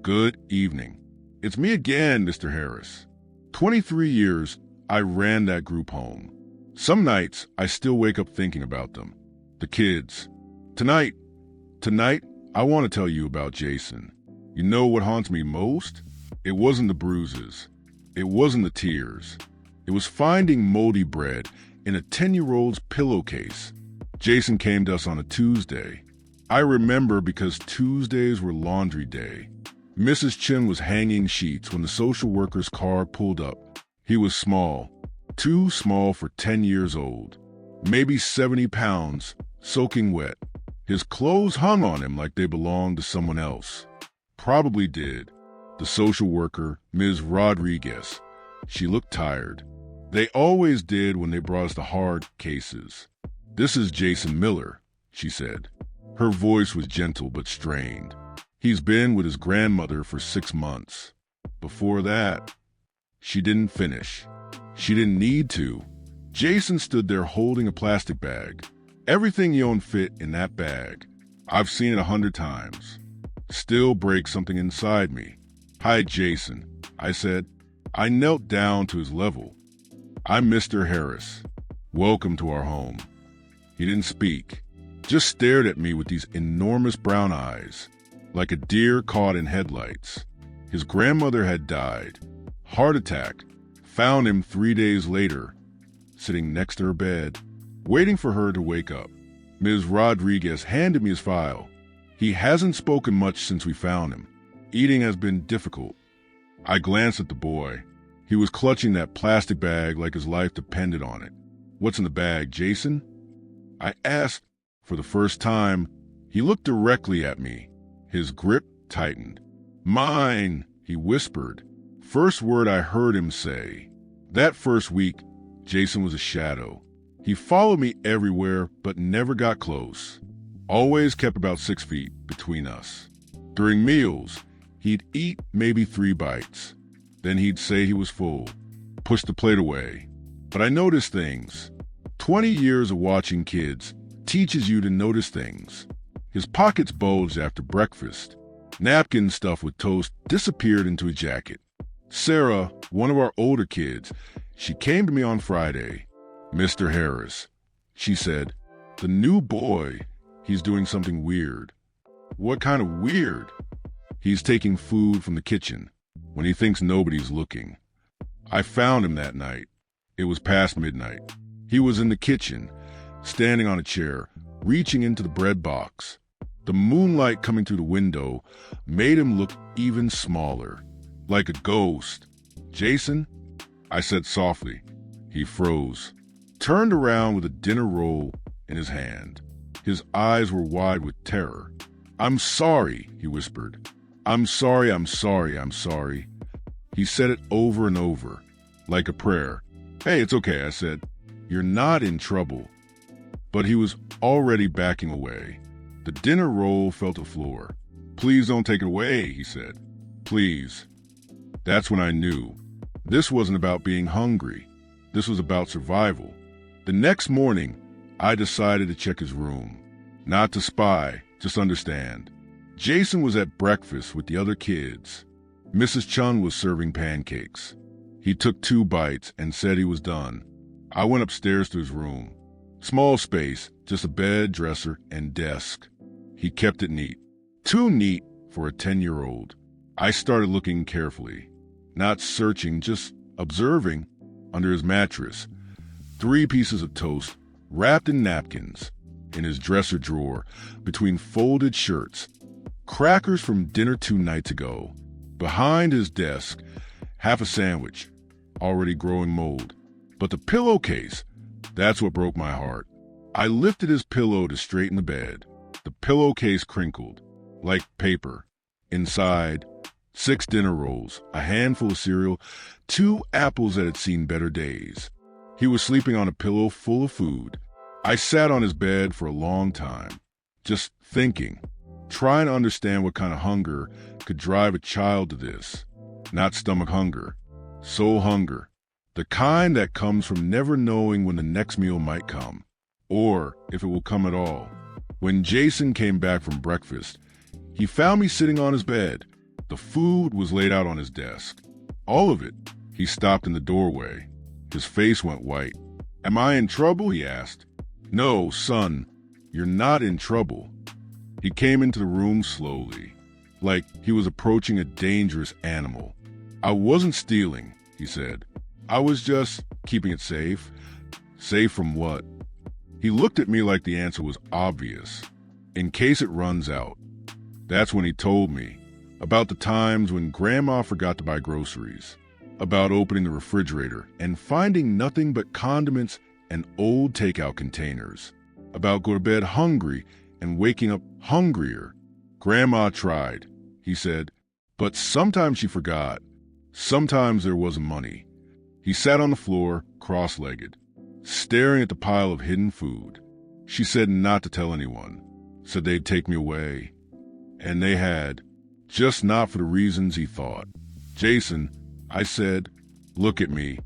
Good evening. It's me again, Mr. Harris. 23 years, I ran that group home. Some nights, I still wake up thinking about them. The kids. Tonight, I want to tell you about Jason. You know what haunts me most? It wasn't the bruises. It wasn't the tears. It was finding moldy bread in a 10-year-old's pillowcase. Jason came to us on a Tuesday. I remember because Tuesdays were laundry day. Mrs. Chin was hanging sheets when the social worker's car pulled up. He was small, too small for 10 years old, maybe 70 pounds, soaking wet. His clothes hung on him like they belonged to someone else. Probably did. The social worker, Ms. Rodriguez, she looked tired. They always did when they brought us the hard cases. "This is Jason Miller," she said. Her voice was gentle but strained. "He's been with his grandmother for 6 months. Before that..." She didn't finish. She didn't need to. Jason stood there holding a plastic bag. Everything he owned fit in that bag. I've seen it 100 times. Still breaks something inside me. "Hi, Jason," I said. I knelt down to his level. "I'm Mr. Harris. Welcome to our home." He didn't speak, just stared at me with these enormous brown eyes, like a deer caught in headlights. His grandmother had died. Heart attack. Found him 3 days later, sitting next to her bed, waiting for her to wake up. Ms. Rodriguez handed me his file. "He hasn't spoken much since we found him. Eating has been difficult." I glanced at the boy. He was clutching that plastic bag like his life depended on it. "What's in the bag, Jason?" I asked. For the first time, he looked directly at me. His grip tightened. "Mine," he whispered. First word I heard him say. That first week, Jason was a shadow. He followed me everywhere, but never got close. Always kept about 6 feet between us. During meals, he'd eat maybe 3 bites. Then he'd say he was full, push the plate away. But I noticed things. 20 years of watching kids teaches you to notice things. His pockets bulged after breakfast. Napkin stuffed with toast disappeared into his jacket. Sarah, one of our older kids, she came to me on Friday. "Mr. Harris," she said, "the new boy, he's doing something weird." "What kind of weird?" "He's taking food from the kitchen when he thinks nobody's looking." I found him that night. It was past midnight. He was in the kitchen, standing on a chair, reaching into the bread box. The moonlight coming through the window made him look even smaller, like a ghost. "Jason?" I said softly. He froze, turned around with a dinner roll in his hand. His eyes were wide with terror. "I'm sorry," he whispered. "I'm sorry, I'm sorry, I'm sorry." He said it over and over, like a prayer. "Hey, it's okay," I said. "You're not in trouble." But he was already backing away. The dinner roll fell to the floor. "Please don't take it away," he said. "Please." That's when I knew. This wasn't about being hungry. This was about survival. The next morning, I decided to check his room. Not to spy, just understand. Jason was at breakfast with the other kids. Mrs. Chung was serving pancakes. He took 2 bites and said he was done. I went upstairs to his room. Small space, just a bed, dresser, and desk. He kept it neat. Too neat for a 10-year-old. I started looking carefully. Not searching, just observing. Under his mattress, 3 pieces of toast, wrapped in napkins. In his dresser drawer, between folded shirts, crackers from dinner 2 nights ago. Behind his desk, half a sandwich, already growing mold. But the pillowcase, that's what broke my heart. I lifted his pillow to straighten the bed. The pillowcase crinkled, like paper. Inside, 6 dinner rolls, a handful of cereal, 2 apples that had seen better days. He was sleeping on a pillow full of food. I sat on his bed for a long time, just thinking, trying to understand what kind of hunger could drive a child to this. Not stomach hunger, soul hunger. The kind that comes from never knowing when the next meal might come, or if it will come at all. When Jason came back from breakfast, he found me sitting on his bed. The food was laid out on his desk. All of it. He stopped in the doorway. His face went white. "Am I in trouble?" he asked. "No, son, you're not in trouble." He came into the room slowly, like he was approaching a dangerous animal. "I wasn't stealing," he said. "I was just keeping it safe." "Safe from what?" He looked at me like the answer was obvious. "In case it runs out." That's when he told me about the times when Grandma forgot to buy groceries, about opening the refrigerator and finding nothing but condiments and old takeout containers, about going to bed hungry and waking up hungrier. "Grandma tried," he said, "but sometimes she forgot. Sometimes there wasn't money." He sat on the floor, cross-legged, staring at the pile of hidden food. She said not to tell anyone, said they'd take me away. And they had, just not for the reasons he thought. "Jason," I said, "look at me."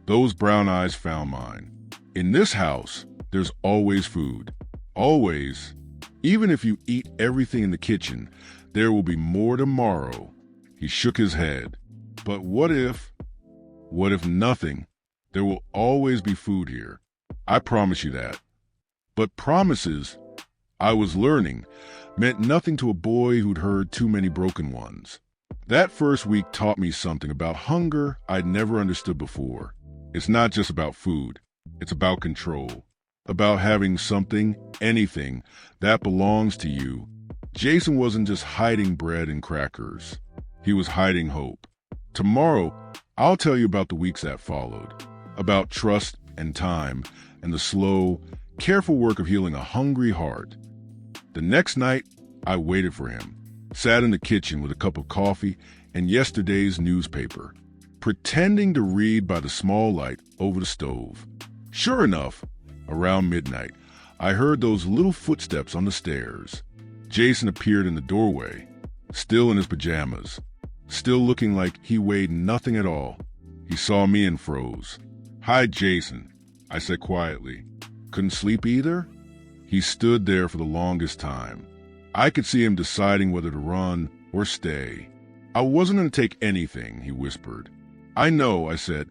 Those brown eyes found mine. "In this house, there's always food. Always. Even if you eat everything in the kitchen, there will be more tomorrow." He shook his head. "But what if nothing? There will always be food here. I promise you that." But promises, I was learning, meant nothing to a boy who'd heard too many broken ones. That first week taught me something about hunger I'd never understood before. It's not just about food. It's about control. About having something, anything, that belongs to you. Jason wasn't just hiding bread and crackers. He was hiding hope. Tomorrow, I'll tell you about the weeks that followed. About trust and time and the slow, careful work of healing a hungry heart. The next night, I waited for him, sat in the kitchen with a cup of coffee and yesterday's newspaper, pretending to read by the small light over the stove. Sure enough, around midnight, I heard those little footsteps on the stairs. Jason appeared in the doorway, still in his pajamas, still looking like he weighed nothing at all. He saw me and froze. "Hi, Jason," I said quietly. "Couldn't sleep either?" He stood there for the longest time. I could see him deciding whether to run or stay. "I wasn't going to take anything," he whispered. "I know," I said,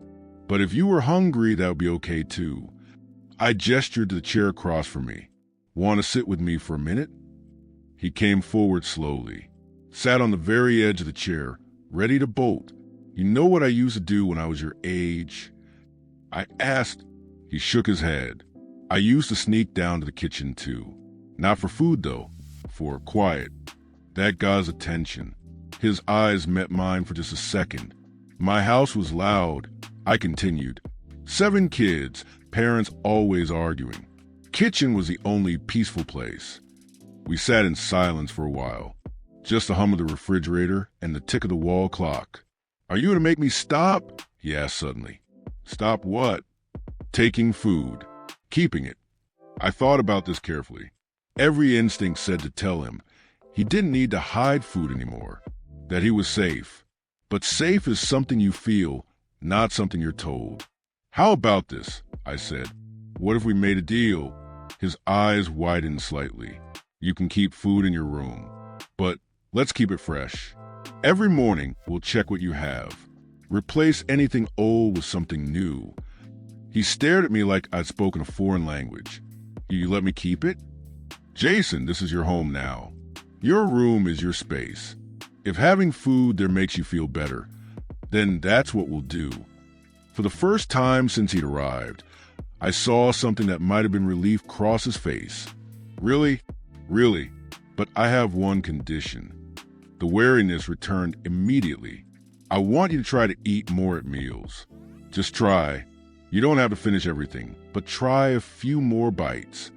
"but if you were hungry, that would be okay too." I gestured to the chair across from me. "Want to sit with me for a minute?" He came forward slowly, sat on the very edge of the chair, ready to bolt. "You know what I used to do when I was your age?" I asked. He shook his head. "I used to sneak down to the kitchen too. Not for food though, for quiet." That got his attention. His eyes met mine for just a second. "My house was loud," I continued. 7 kids, parents always arguing. Kitchen was the only peaceful place. We sat in silence for a while. Just the hum of the refrigerator and the tick of the wall clock. "Are you going to make me stop?" he asked suddenly. "Stop what?" "Taking food. Keeping it." I thought about this carefully. Every instinct said to tell him he didn't need to hide food anymore, that he was safe. But safe is something you feel, not something you're told. "How about this?" I said. "What if we made a deal?" His eyes widened slightly. "You can keep food in your room, but let's keep it fresh. Every morning, we'll check what you have. Replace anything old with something new." He stared at me like I'd spoken a foreign language. "You let me keep it?" "Jason, this is your home now. Your room is your space. If having food there makes you feel better, then that's what we'll do." For the first time since he'd arrived, I saw something that might have been relief cross his face. "Really? Really? But I have one condition." The wariness returned immediately. "I want you to try to eat more at meals. Just try. You don't have to finish everything, but try a few more bites."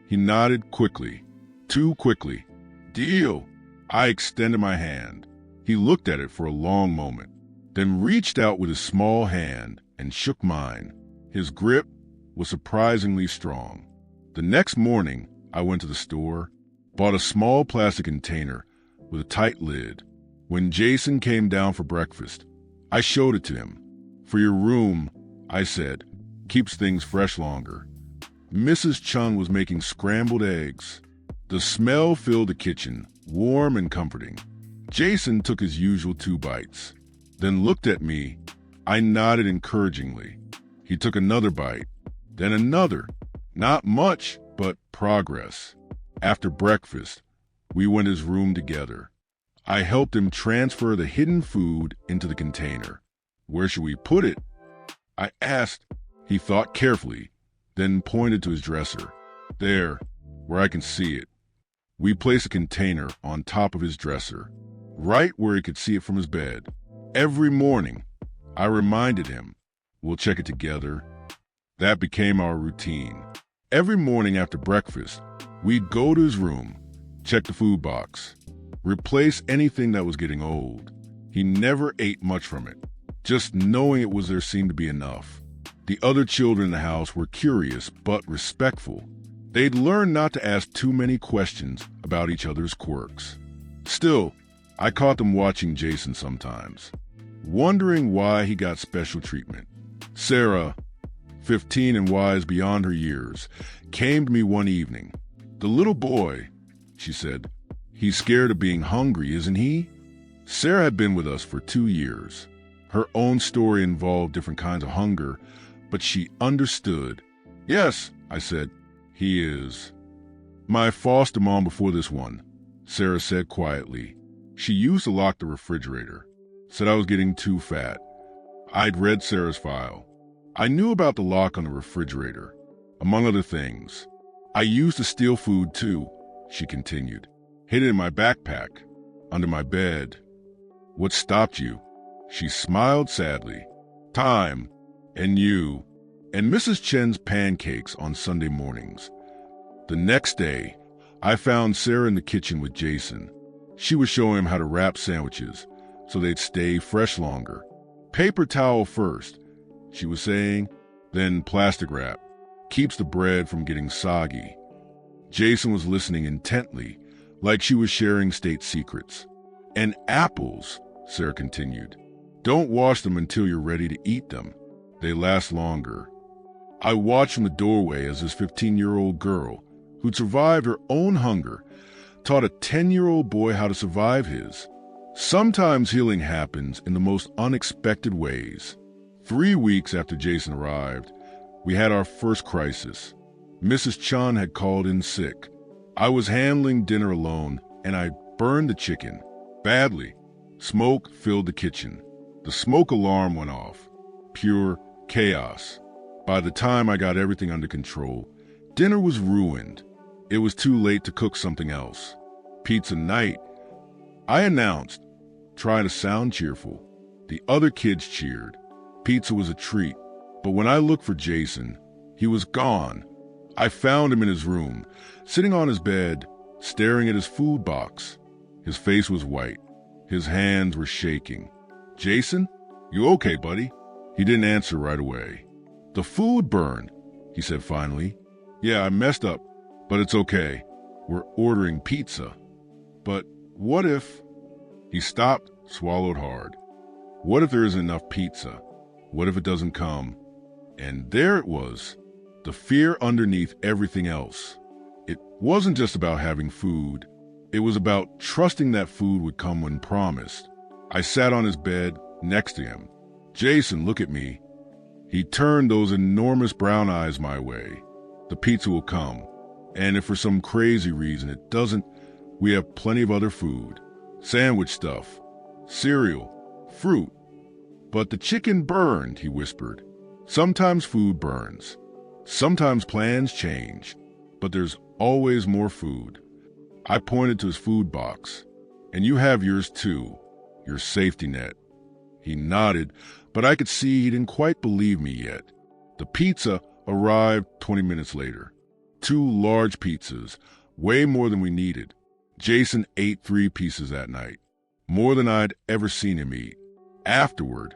He nodded quickly, too quickly. "Deal." I extended my hand. He looked at it for a long moment, then reached out with his small hand and shook mine. His grip was surprisingly strong. The next morning, I went to the store, bought a small plastic container with a tight lid. When Jason came down for breakfast, I showed it to him. "For your room," I said, "keeps things fresh longer." Mrs. Chung was making scrambled eggs. The smell filled the kitchen, warm and comforting. Jason took his usual 2 bites, then looked at me. I nodded encouragingly. He took another bite, then another. Not much, but progress. After breakfast, we went to his room together. I helped him transfer the hidden food into the container. Where should we put it? I asked. He thought carefully, then pointed to his dresser. There, where I can see it. We placed a container on top of his dresser, right where he could see it from his bed. Every morning, I reminded him, we'll check it together. That became our routine. Every morning after breakfast, we'd go to his room, check the food box, replace anything that was getting old. He never ate much from it. Just knowing it was there seemed to be enough. The other children in the house were curious but respectful. They'd learned not to ask too many questions about each other's quirks. Still, I caught them watching Jason sometimes, wondering why he got special treatment. Sarah, 15 and wise beyond her years, came to me one evening. The little boy, she said, he's scared of being hungry, isn't he? Sarah had been with us for 2 years. Her own story involved different kinds of hunger, but she understood. Yes, I said, he is. My foster mom before this one, Sarah said quietly. She used to lock the refrigerator, said I was getting too fat. I'd read Sarah's file. I knew about the lock on the refrigerator, among other things. I used to steal food too, she continued. Hid it in my backpack, under my bed. What stopped you? She smiled sadly. Time, and you, and Mrs. Chen's pancakes on Sunday mornings. The next day, I found Sarah in the kitchen with Jason. She was showing him how to wrap sandwiches so they'd stay fresh longer. Paper towel first, she was saying, then plastic wrap. Keeps the bread from getting soggy. Jason was listening intently, like she was sharing state secrets. And apples, Sarah continued. Don't wash them until you're ready to eat them. They last longer. I watched from the doorway as this 15-year-old girl, who'd survived her own hunger, taught a 10-year-old boy how to survive his. Sometimes healing happens in the most unexpected ways. 3 weeks after Jason arrived, we had our first crisis. Mrs. Chan had called in sick. I was handling dinner alone, and I burned the chicken. Badly. Smoke filled the kitchen. The smoke alarm went off. Pure chaos. By the time I got everything under control, dinner was ruined. It was too late to cook something else. Pizza night. I announced, trying to sound cheerful. The other kids cheered. Pizza was a treat. But when I looked for Jason, he was gone. I found him in his room, sitting on his bed, staring at his food box. His face was white. His hands were shaking. Jason, you okay, buddy? He didn't answer right away. The food burned, he said finally. Yeah, I messed up, but it's okay. We're ordering pizza. But what if... He stopped, swallowed hard. What if there isn't enough pizza? What if it doesn't come? And there it was, the fear underneath everything else. It wasn't just about having food. It was about trusting that food would come when promised. I sat on his bed next to him. Jason, look at me. He turned those enormous brown eyes my way. The pizza will come. And if for some crazy reason it doesn't, we have plenty of other food. Sandwich stuff, cereal, fruit. But the chicken burned, he whispered. Sometimes food burns. Sometimes plans change. But there's always more food. I pointed to his food box. And you have yours too, your safety net. He nodded, but I could see he didn't quite believe me yet. The pizza arrived 20 minutes later. 2 large pizzas, way more than we needed. Jason ate 3 pieces that night, more than I'd ever seen him eat. Afterward,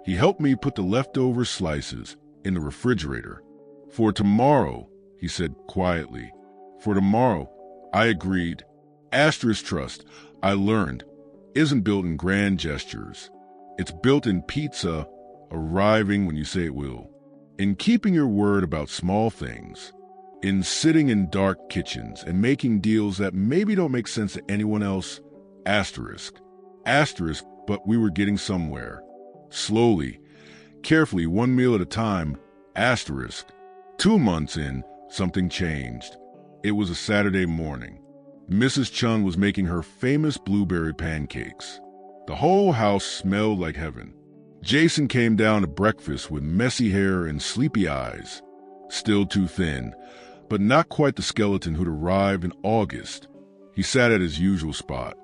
he helped me put the leftover slices in the refrigerator. For tomorrow, he said quietly. For tomorrow, I agreed. Asterisk trust, I learned, isn't built in grand gestures. It's built in pizza arriving when you say it will. In keeping your word about small things. In sitting in dark kitchens and making deals that maybe don't make sense to anyone else Asterisk. Asterisk, but we were getting somewhere. Slowly, carefully, one meal at a time. Asterisk. 2 months in, something changed. It was a Saturday morning. Mrs. Chun was making her famous blueberry pancakes. The whole house smelled like heaven. Jason came down to breakfast with messy hair and sleepy eyes. Still too thin, but not quite the skeleton who'd arrived in August. He sat at his usual spot.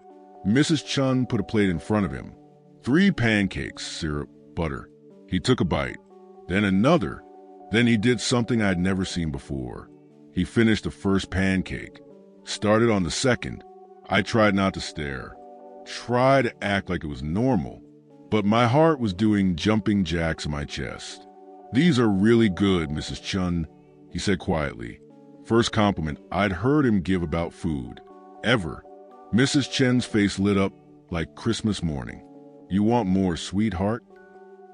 Mrs. Chun put a plate in front of him. 3 pancakes, syrup, butter. He took a bite, then another. Then he did something I'd never seen before. He finished the first pancake, started on the second. I tried not to stare, tried to act like it was normal, but my heart was doing jumping jacks in my chest. "These are really good, Mrs. Chun," he said quietly. First compliment I'd heard him give about food, ever. Mrs. Chen's face lit up like Christmas morning. "You want more, sweetheart?"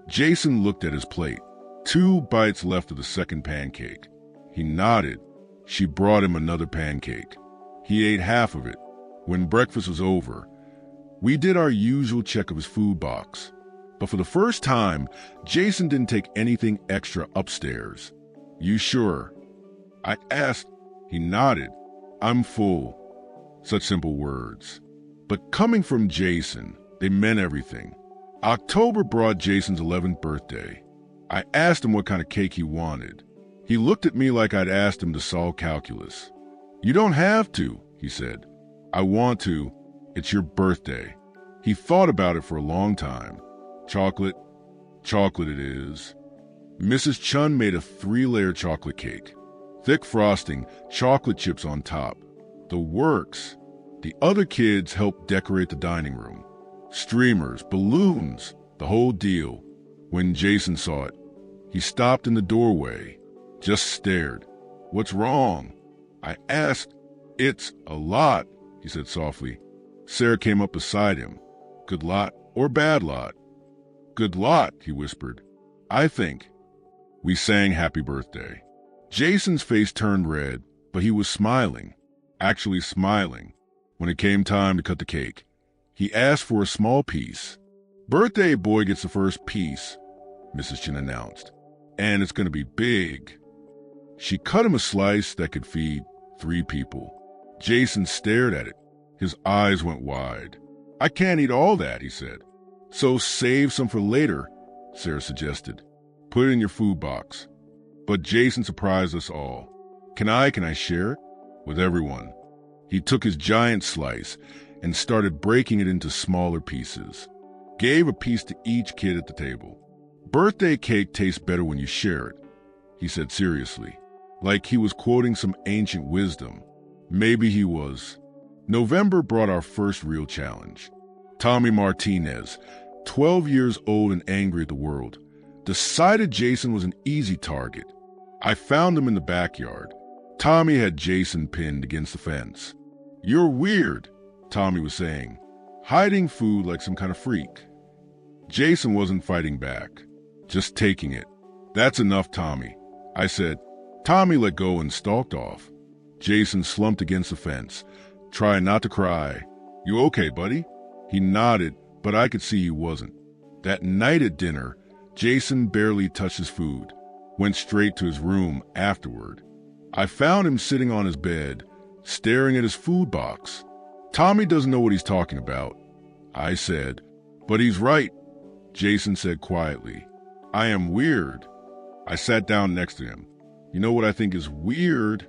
Jason looked at his plate. 2 bites left of the second pancake. He nodded. She brought him another pancake. He ate half of it. When breakfast was over, we did our usual check of his food box. But for the first time, Jason didn't take anything extra upstairs. "You sure?" I asked. He nodded. "I'm full." Such simple words. But coming from Jason, they meant everything. October brought Jason's 11th birthday. I asked him what kind of cake he wanted. He looked at me like I'd asked him to solve calculus. "You don't have to," he said. "I want to. It's your birthday." He thought about it for a long time. "Chocolate? Chocolate it is." Mrs. Chun made a 3-layer chocolate cake. Thick frosting, chocolate chips on top. The works. The other kids helped decorate the dining room. Streamers, balloons, the whole deal. When Jason saw it, he stopped in the doorway, just stared. "What's wrong?" I asked. "It's a lot," he said softly. Sarah came up beside him. "Good lot or bad lot?" "Good lot," he whispered. "I think." We sang happy birthday. Jason's face turned red, but he was smiling, actually smiling. When it came time to cut the cake, he asked for a small piece. "Birthday boy gets the first piece," Mrs. Chin announced. "And it's going to be big." She cut him a slice that could feed 3 people. Jason stared at it. His eyes went wide. "I can't eat all that," he said. "So save some for later," Sarah suggested. "Put it in your food box." But Jason surprised us all. Can I share it?" "With everyone." He took his giant slice and started breaking it into smaller pieces. Gave a piece to each kid at the table. "Birthday cake tastes better when you share it," he said seriously, like he was quoting some ancient wisdom. Maybe he was. November brought our first real challenge. Tommy Martinez, 12 years old and angry at the world, decided Jason was an easy target. I found him in the backyard. Tommy had Jason pinned against the fence. "You're weird," Tommy was saying, hiding food like some kind of freak. Jason wasn't fighting back, just taking it. "That's enough, Tommy," I said. Tommy let go and stalked off. Jason slumped against the fence, trying not to cry. "You okay, buddy?" He nodded, but I could see he wasn't. That night at dinner, Jason barely touched his food, went straight to his room afterward. I found him sitting on his bed, staring at his food box. "Tommy doesn't know what he's talking about," I said. "But he's right," Jason said quietly. "I am weird." I sat down next to him. "You know what I think is weird?"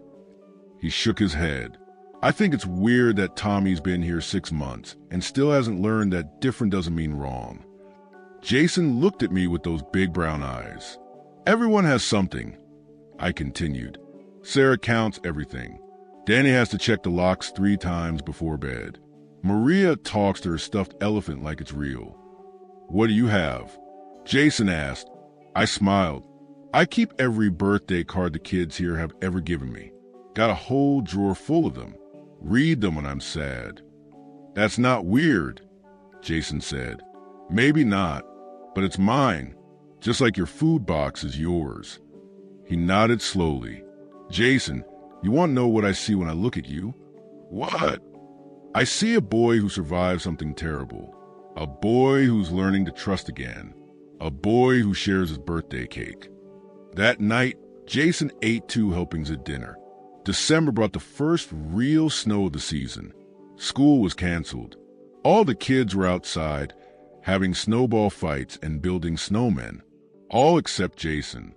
He shook his head. "I think it's weird that Tommy's been here 6 months and still hasn't learned that different doesn't mean wrong." Jason looked at me with those big brown eyes. "Everyone has something," I continued. "Sarah counts everything. Danny has to check the locks 3 times before bed. Maria talks to her stuffed elephant like it's real." "What do you have?" Jason asked. I smiled. "I keep every birthday card the kids here have ever given me. Got a whole drawer full of them. Read them when I'm sad." "That's not weird," Jason said. "Maybe not, but it's mine, just like your food box is yours." He nodded slowly. "Jason, you want to know what I see when I look at you?" "What?" I see a boy who survived something terrible, a boy who's learning to trust again, a boy who shares his birthday cake. That night, Jason ate 2 helpings at dinner. December brought the first real snow of the season. School was canceled. All the kids were outside, having snowball fights and building snowmen, all except Jason.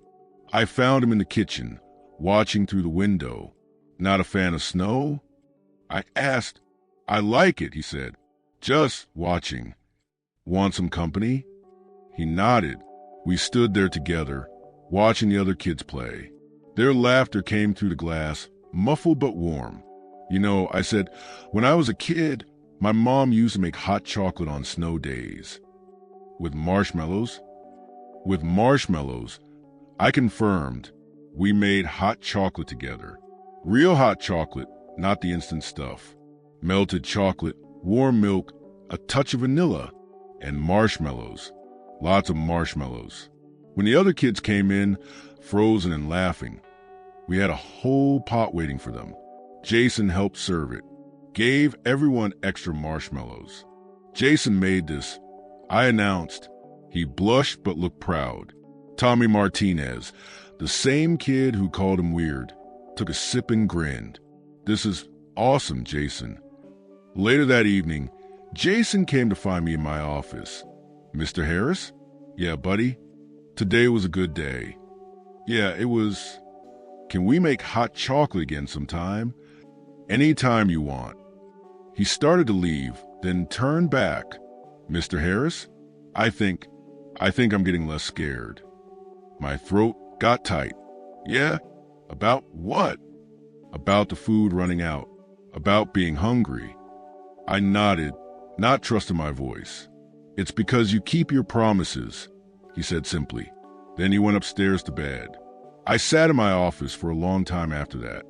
I found him in the kitchen, watching through the window. Not a fan of snow? I asked. I like it, he said. Just watching. Want some company? He nodded. We stood there together, watching the other kids play. Their laughter came through the glass, muffled but warm. You know, I said, when I was a kid, my mom used to make hot chocolate on snow days. With marshmallows? With marshmallows. I confirmed. We made hot chocolate together. Real hot chocolate, not the instant stuff. Melted chocolate, warm milk, a touch of vanilla, and marshmallows. Lots of marshmallows. When the other kids came in, frozen and laughing, we had a whole pot waiting for them. Jason helped serve it, gave everyone extra marshmallows. Jason made this. I announced. He blushed but looked proud. Tommy Martinez, the same kid who called him weird, took a sip and grinned. This is awesome, Jason. Later that evening, Jason came to find me in my office. Mr. Harris? Yeah, buddy. Today was a good day. Yeah, it was. Can we make hot chocolate again sometime? Anytime you want. He started to leave, then turned back. Mr. Harris? I think I'm getting less scared. My throat got tight. Yeah? About what? About the food running out. About being hungry. I nodded, not trusting my voice. It's because you keep your promises, he said simply. Then he went upstairs to bed. I sat in my office for a long time after that,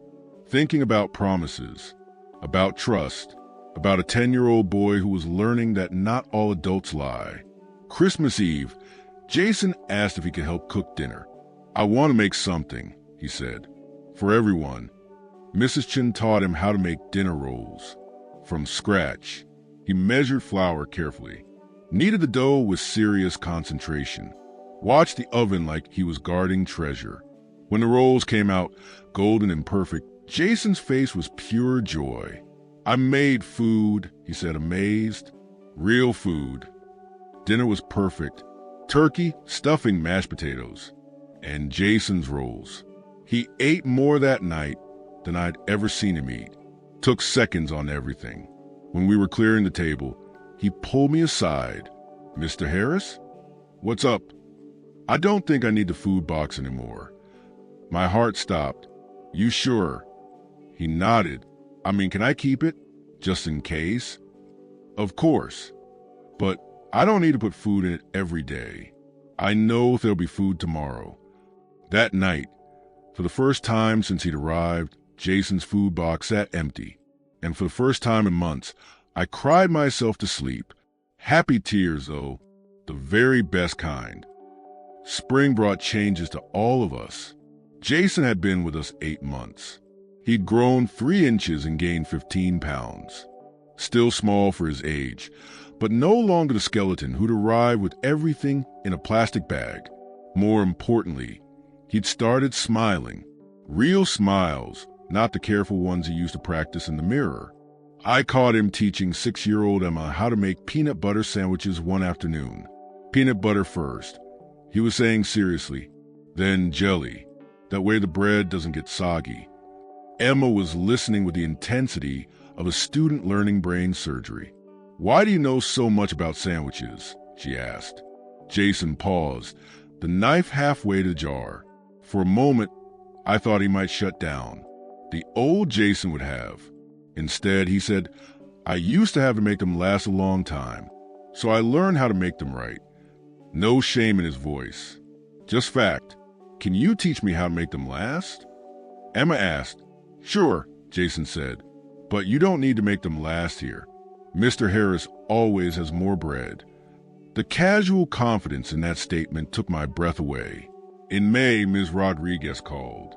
thinking about promises, about trust, about a 10-year-old boy who was learning that not all adults lie. Christmas Eve, Jason asked if he could help cook dinner. I want to make something, he said, for everyone. Mrs. Chin taught him how to make dinner rolls. From scratch. He measured flour carefully, kneaded the dough with serious concentration, watched the oven like he was guarding treasure. When the rolls came out golden and perfect, Jason's face was pure joy. I made food, he said, amazed. Real food. Dinner was perfect. Turkey, stuffing, mashed potatoes, and Jason's rolls. He ate more that night than I'd ever seen him eat. Took seconds on everything. When we were clearing the table, he pulled me aside. Mr. Harris? What's up? I don't think I need the food box anymore. My heart stopped. You sure? He nodded. I mean, can I keep it? Just in case? Of course. But I don't need to put food in it every day. I know there'll be food tomorrow. That night, for the first time since he'd arrived, Jason's food box sat empty. And for the first time in months, I cried myself to sleep. Happy tears, though, the very best kind. Spring brought changes to all of us. Jason had been with us 8 months. He'd grown 3 inches and gained 15 pounds. Still small for his age, but no longer the skeleton who'd arrived with everything in a plastic bag. More importantly, he'd started smiling. Real smiles, not the careful ones he used to practice in the mirror. I caught him teaching 6-year-old Emma how to make peanut butter sandwiches one afternoon. Peanut butter first, he was saying seriously, then jelly. That way the bread doesn't get soggy. Emma was listening with the intensity of a student learning brain surgery. Why do you know so much about sandwiches? She asked. Jason paused, the knife halfway to the jar. For a moment, I thought he might shut down. The old Jason would have. Instead, he said, I used to have to make them last a long time, so I learned how to make them right. No shame in his voice. Just fact. Can you teach me how to make them last? Emma asked. Sure, Jason said, but you don't need to make them last here. Mr. Harris always has more bread. The casual confidence in that statement took my breath away. In May, Ms. Rodriguez called.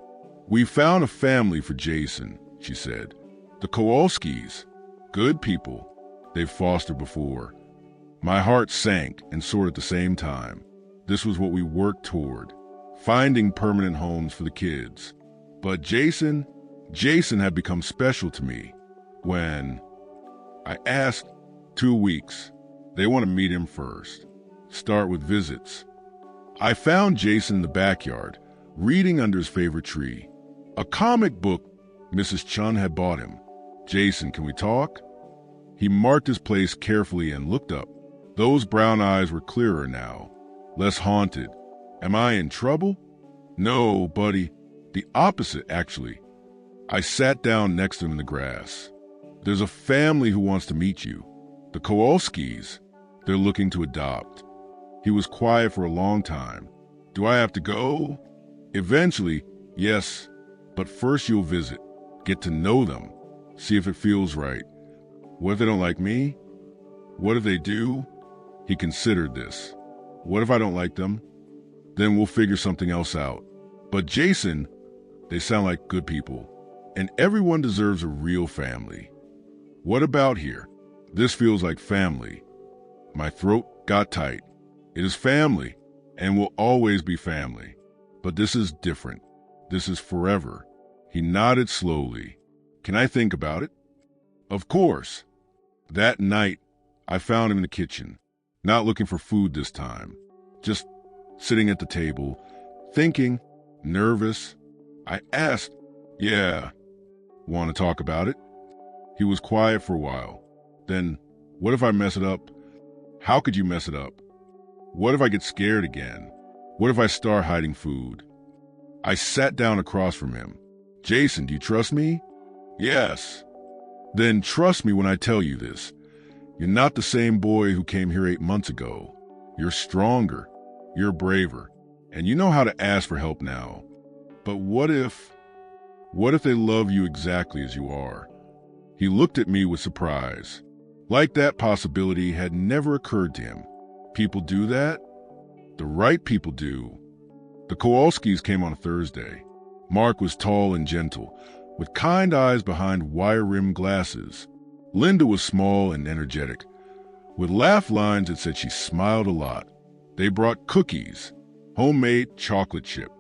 We found a family for Jason, she said. The Kowalskis. Good people they've fostered before. My heart sank and soared at the same time. This was what we worked toward, finding permanent homes for the kids. But Jason had become special to me when I asked 2 weeks. They want to meet him first. Start with visits. I found Jason in the backyard, reading under his favorite tree. A comic book Mrs. Chun had bought him. Jason, can we talk? He marked his place carefully and looked up. Those brown eyes were clearer now, less haunted. Am I in trouble? No, buddy. The opposite, actually. I sat down next to him in the grass. There's a family who wants to meet you. The Kowalskis. They're looking to adopt. He was quiet for a long time. Do I have to go? Eventually, yes. But first you'll visit. Get to know them. See if it feels right. What if they don't like me? What if they do? He considered this. What if I don't like them? Then we'll figure something else out. But Jason, they sound like good people. And everyone deserves a real family. What about here? This feels like family. My throat got tight. It is family, and will always be family. But this is different. This is forever. He nodded slowly. Can I think about it? Of course. That night, I found him in the kitchen, not looking for food this time, just sitting at the table, thinking, nervous. I asked, yeah, want to talk about it? He was quiet for a while. Then, what if I mess it up? How could you mess it up? What if I get scared again? What if I start hiding food? I sat down across from him. Jason, do you trust me? Yes. Then trust me when I tell you this. You're not the same boy who came here 8 months ago. You're stronger. You're braver. And you know how to ask for help now. But what if they love you exactly as you are? He looked at me with surprise. Like that possibility had never occurred to him. People do that? The right people do. The Kowalskis came on a Thursday. Mark was tall and gentle, with kind eyes behind wire-rimmed glasses. Linda was small and energetic, with laugh lines that said she smiled a lot. They brought cookies, homemade chocolate chip.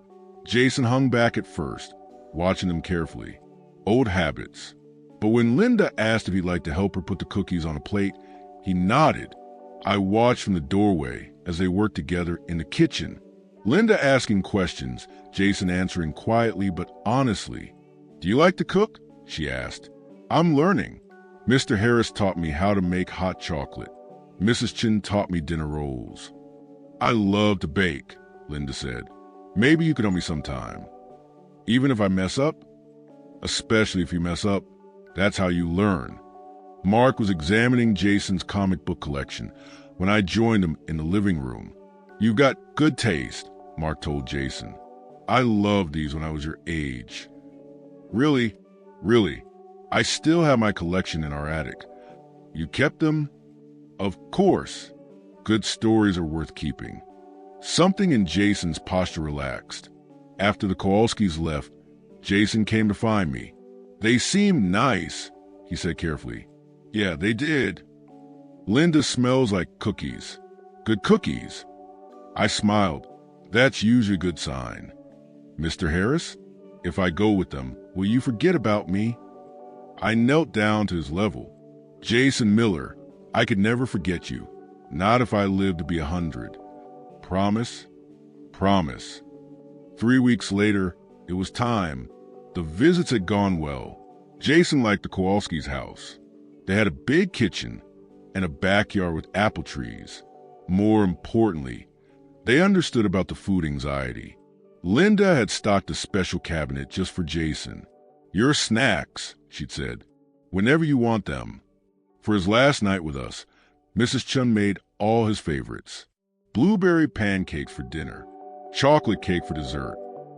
Jason hung back at first, watching them carefully. Old habits. But when Linda asked if he'd like to help her put the cookies on a plate, he nodded. I watched from the doorway as they worked together in the kitchen. Linda asking questions, Jason answering quietly but honestly. Do you like to cook? She asked. I'm learning. Mr. Harris taught me how to make hot chocolate. Mrs. Chin taught me dinner rolls. I love to bake, Linda said. Maybe you could help me sometime. Even if I mess up? Especially if you mess up, that's how you learn. Mark was examining Jason's comic book collection when I joined him in the living room. You've got good taste, Mark told Jason. I loved these when I was your age. Really? I still have my collection in our attic. You kept them? Of course. Good stories are worth keeping. Something in Jason's posture relaxed. After the Kowalskis left, Jason came to find me. They seemed nice, he said carefully. Yeah, they did. Linda smells like cookies. Good cookies. I smiled. That's usually a good sign. Mr. Harris, if I go with them, will you forget about me? I knelt down to his level. Jason Miller, I could never forget you. Not if I lived to be 100. Promise? Promise. 3 weeks later, it was time. The visits had gone well. Jason liked the Kowalskis' house. They had a big kitchen and a backyard with apple trees. More importantly, they understood about the food anxiety. Linda had stocked a special cabinet just for Jason. Your snacks, she'd said, whenever you want them. For his last night with us, Mrs. Chun made all his favorites. Blueberry pancakes for dinner, chocolate cake for dessert,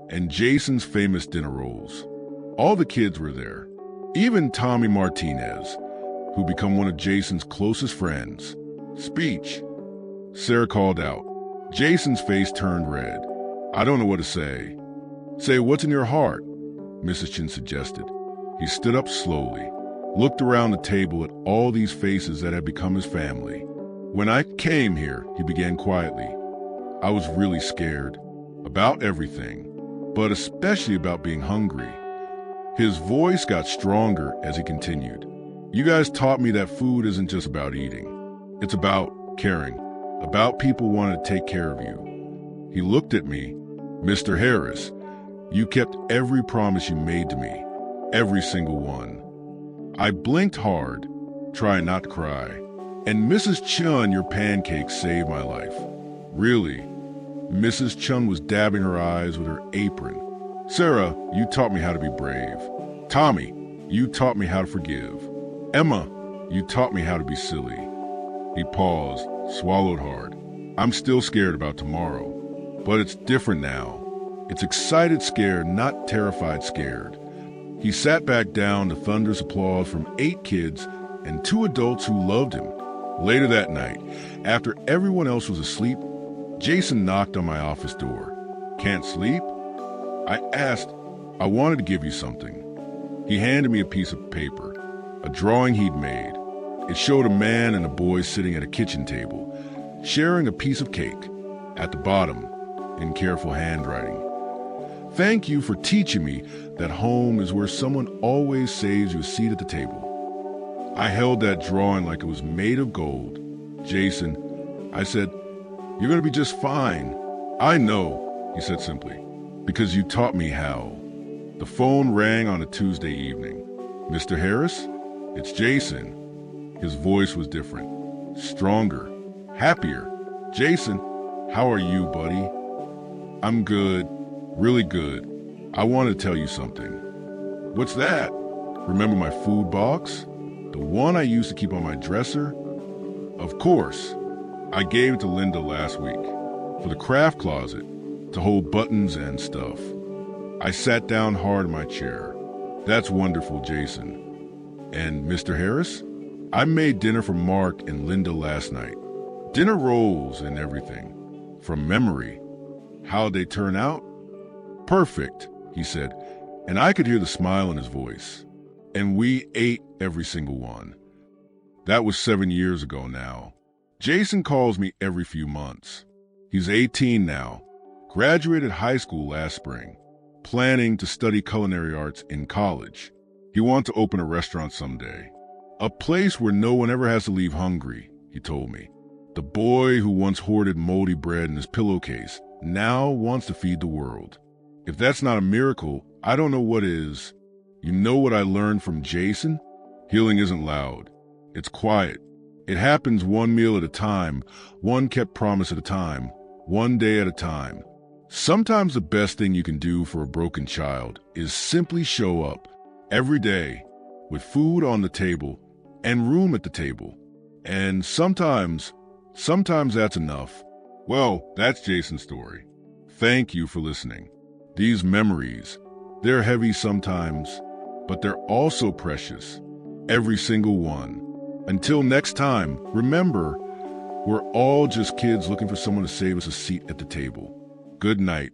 and Jason's famous dinner rolls. All the kids were there, even Tommy Martinez, who become one of Jason's closest friends. Speech. Sarah called out. Jason's face turned red. I don't know what to say. Say what's in your heart, Mrs. Chin suggested. He stood up slowly. looked around the table at all these faces that had become his family. When I came here, he began quietly, I was really scared about everything, but especially about being hungry. His voice got stronger as he continued. You guys taught me that food isn't just about eating. It's about caring, about people wanting to take care of you. He looked at me. Mr. Harris, you kept every promise you made to me, every single one. I blinked hard, trying not to cry. And Mrs. Chun, your pancakes saved my life. Really? Mrs. Chun was dabbing her eyes with her apron. Sarah, you taught me how to be brave. Tommy, you taught me how to forgive. Emma, you taught me how to be silly. He paused, swallowed hard. I'm still scared about tomorrow, but it's different now. It's excited scared, not terrified scared. He sat back down to thunderous applause from 8 kids and 2 adults who loved him. Later that night, after everyone else was asleep, Jason knocked on my office door. Can't sleep? I asked. I wanted to give you something. He handed me a piece of paper, a drawing he'd made. It showed a man and a boy sitting at a kitchen table, sharing a piece of cake. At the bottom, in careful handwriting, thank you for teaching me that home is where someone always saves you a seat at the table. I held that drawing like it was made of gold. Jason, I said, you're going to be just fine. I know, he said simply, because you taught me how. The phone rang on a Tuesday evening. Mr. Harris? It's Jason. His voice was different, stronger, happier. Jason, how are you, buddy? I'm good, really good. I want to tell you something. What's that? Remember my food box? The one I used to keep on my dresser? Of course. I gave it to Linda last week for the craft closet to hold buttons and stuff. I sat down hard in my chair. That's wonderful, Jason. And Mr. Harris? I made dinner for Mark and Linda last night. Dinner rolls and everything. From memory. How'd they turn out? Perfect, he said, and I could hear the smile in his voice. And we ate every single one. That was 7 years ago now. Jason calls me every few months. He's 18 now, graduated high school last spring, planning to study culinary arts in college. He wants to open a restaurant someday. A place where no one ever has to leave hungry, he told me. The boy who once hoarded moldy bread in his pillowcase now wants to feed the world. If that's not a miracle, I don't know what is. You know what I learned from Jason? Healing isn't loud. It's quiet. It happens one meal at a time, one kept promise at a time, one day at a time. Sometimes the best thing you can do for a broken child is simply show up every day with food on the table and room at the table. And sometimes that's enough. Well, that's Jason's story. Thank you for listening. These memories, they're heavy sometimes, but they're also precious. Every single one. Until next time, remember, we're all just kids looking for someone to save us a seat at the table. Good night.